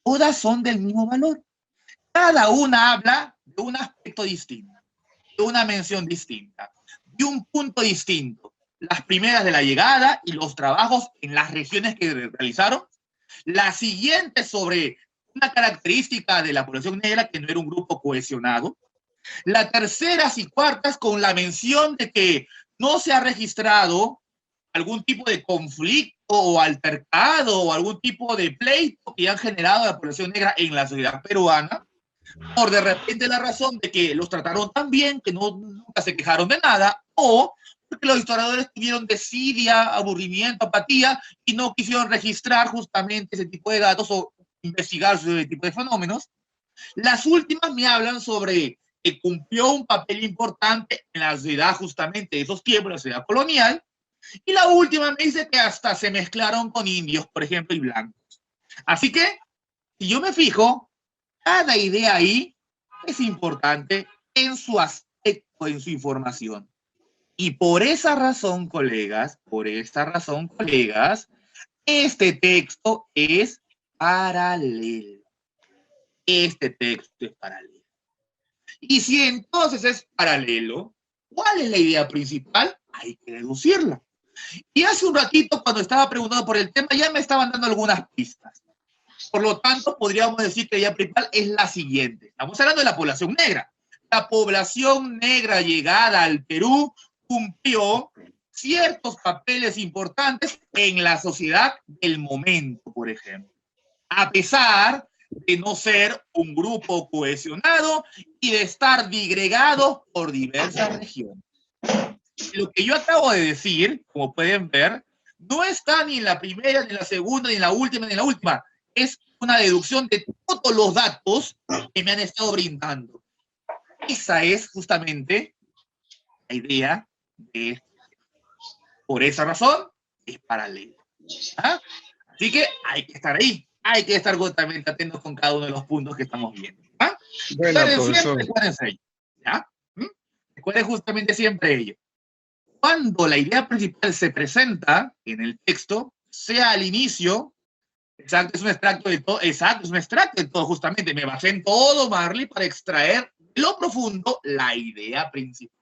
Todas son del mismo valor. Cada una habla de un aspecto distinto, de una mención distinta, de un punto distinto. Las primeras de la llegada y los trabajos en las regiones que realizaron. Las siguientes sobre una característica de la población negra que no era un grupo cohesionado. Las terceras y cuartas con la mención de que no se ha registrado algún tipo de conflicto o altercado o algún tipo de pleito que han generado la población negra en la sociedad peruana, por de repente la razón de que los trataron tan bien que nunca se quejaron de nada, o porque los historiadores tuvieron desidia, aburrimiento, apatía y no quisieron registrar justamente ese tipo de datos o investigar ese tipo de fenómenos. Las últimas me hablan sobre que cumplió un papel importante en la sociedad justamente de esos tiempos, la sociedad colonial. Y la última me dice que hasta se mezclaron con indios, por ejemplo, y blancos. Así que, si yo me fijo, cada idea ahí es importante en su aspecto, en su información. Y por esa razón, colegas, este texto es paralelo. Este texto es paralelo. Y si entonces es paralelo, ¿cuál es la idea principal? Hay que deducirla. Y hace un ratito, cuando estaba preguntando por el tema, ya me estaban dando algunas pistas. Por lo tanto, podríamos decir que la idea principal es la siguiente. Estamos hablando de la población negra. La población negra llegada al Perú cumplió ciertos papeles importantes en la sociedad del momento, por ejemplo. A pesar de no ser un grupo cohesionado y de estar digregado por diversas regiones. Lo que yo acabo de decir, como pueden ver, no está ni en la primera, ni en la segunda, ni en la última, ni en la última. Es una deducción de todos los datos que me han estado brindando. Esa es justamente la idea de esto. Por esa razón, es paralelo. ¿Ah? Así que hay que estar ahí. Hay que estar totalmente atentos con cada uno de los puntos que estamos viendo. ¿Ah? Bueno, profesor. Recuerden ello. ¿Ya? Recuerden justamente siempre ello. Cuando la idea principal se presenta en el texto, sea al inicio, exacto, es un extracto de todo, justamente. Me basé en todo, Marley, para extraer de lo profundo la idea principal.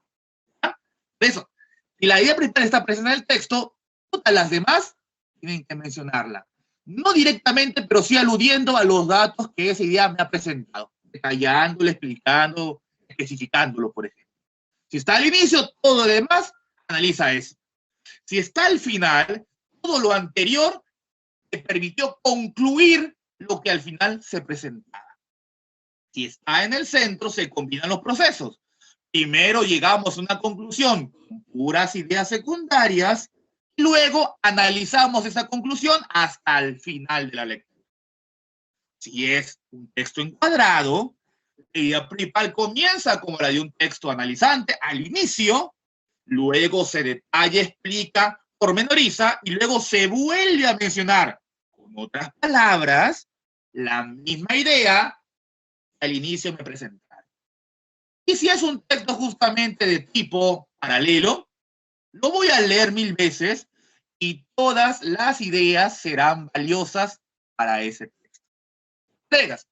¿Ah? Por eso, si la idea principal está presente en el texto, todas las demás tienen que mencionarla. No directamente, pero sí aludiendo a los datos que esa idea me ha presentado, detallándolo, explicando, especificándolo, por ejemplo. Si está al inicio, todo lo demás, analiza eso. Si está al final, todo lo anterior te permitió concluir lo que al final se presentaba. Si está en el centro, se combinan los procesos. Primero llegamos a una conclusión con puras ideas secundarias, y luego analizamos esa conclusión hasta el final de la lectura. Si es un texto encuadrado, la idea principal comienza como la de un texto analizante al inicio, luego se detalla, explica, pormenoriza y luego se vuelve a mencionar con otras palabras la misma idea que al inicio me presentaron. Y si es un texto justamente de tipo paralelo, lo voy a leer 1000 veces y todas las ideas serán valiosas para ese texto. Colegas,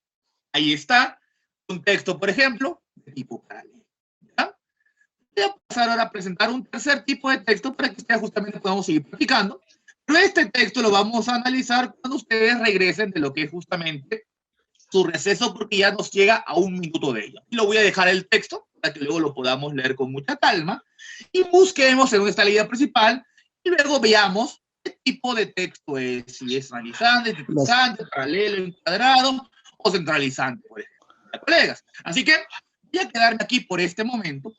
ahí está un texto, por ejemplo, de tipo paralelo. ¿Ya? Voy a pasar ahora a presentar un tercer tipo de texto para que ustedes justamente podamos seguir practicando. Pero este texto lo vamos a analizar cuando ustedes regresen de lo que es justamente su receso, porque ya nos llega a 1 minuto de ello. Y lo voy a dejar el texto para que luego lo podamos leer con mucha calma y busquemos en esta línea principal y luego veamos qué tipo de texto es, si es analizante, sintetizante, paralelo, encuadrado o centralizante, por ejemplo. ¿Ya, colegas? Así que voy a quedarme aquí por este momento,